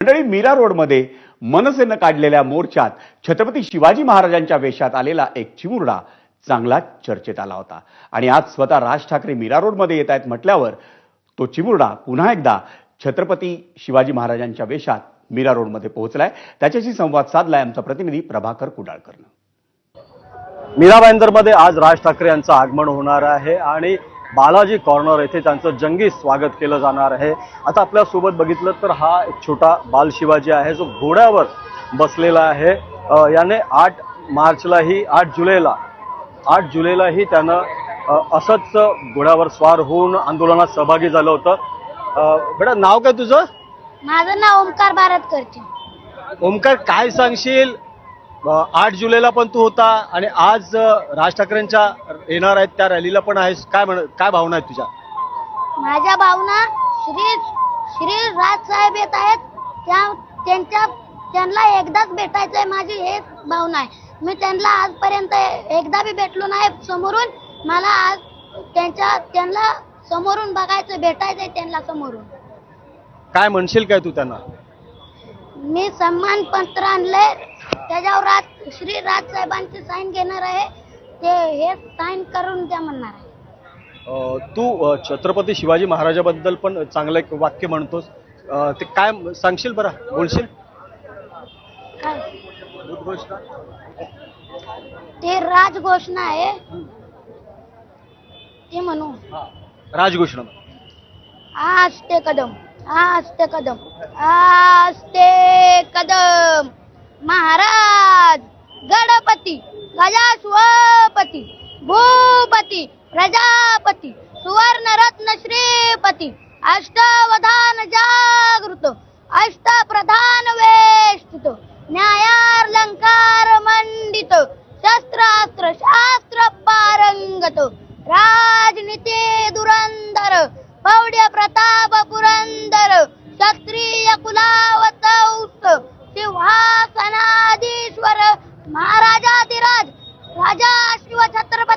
मंडळी, मीरा रोडमध्ये मनसेनं काढलेल्या मोर्चात छत्रपती शिवाजी महाराजांच्या वेशात आलेला एक चिमुरडा चांगलाच चर्चेत आला होता आणि आज स्वतः राज ठाकरे मीरा रोडमध्ये येत आहेत म्हटल्यावर तो चिमुरडा पुन्हा एकदा छत्रपती शिवाजी महाराजांच्या वेशात मीरा रोडमध्ये पोहोचलाय। त्याच्याशी संवाद साधलाय आमचा प्रतिनिधी प्रभाकर कुडाळकरनं। मीरा भाईंदरमध्ये आज राज ठाकरे यांचं आगमन होणार आहे आणि बालाजी कॉर्नर येथे त्यांचं जंगी स्वागत केलं जाणार आहे। आता आपल्या सोबत बघितलं तर हा एक छोटा बाल शिवाजी आहे जो घोड्यावर बसलेला आहे। याने 8 मार्चलाही 8 जुलैलाही त्यानं असंच घोड्यावर स्वार होऊन आंदोलनात सहभागी झालं होतं। बेटा, नाव काय तुझं? माझं नाव ओमकार भारतकर। ओमकार, काय सांगशील? 8 जुलैला पण तू होता आणि आज राज ठाकरेंच्या येणार आहेत त्या रॅलीला पण आहेस। काय भावना आहेत तुझ्या? माझ्या भावना श्री राजसाहेब येत आहेत, त्यांना एकदाच भेटायचंय, माझी हेच भावना आहे। मी त्यांना आजपर्यंत एकदा बी भेटलो नाही समोरून। मला आज त्यांना समोरून बघायचं, भेटायचंय त्यांना समोरून। काय म्हणशील काय तू त्यांना? मी सन्मान पत्र आणलंय, त्याच्यावर श्री राजसाहेबांची साईन घेणार आहे, ते हे साईन करून द्या म्हणणार आहे। तू छत्रपती शिवाजी महाराजाबद्दल पण चांगलं एक वाक्य म्हणतोस, ते काय सांगशील बरं? बोलशील? काय ते राजघोषणा आहे ते म्हणू? राजघोषणा। आस्ते कदम, आस्ते कदम, आस्ते कदम, महाराज गणपती गजाश्वपती भूपती प्रजापती सुवर्णरत्न श्रीपती अष्टावधान जागृत अष्टप्रधान वेष्टित न्यायालंकार मंडित शस्त्रास्त्र शास्त्र पारंगत राजनीती धुरंधर पौड्य प्रताप पुरंदर क्षत्रिय कुलावतौस्त सिंहासनाधीश्वर महाराजाधिराज राजा शिव छत्रपती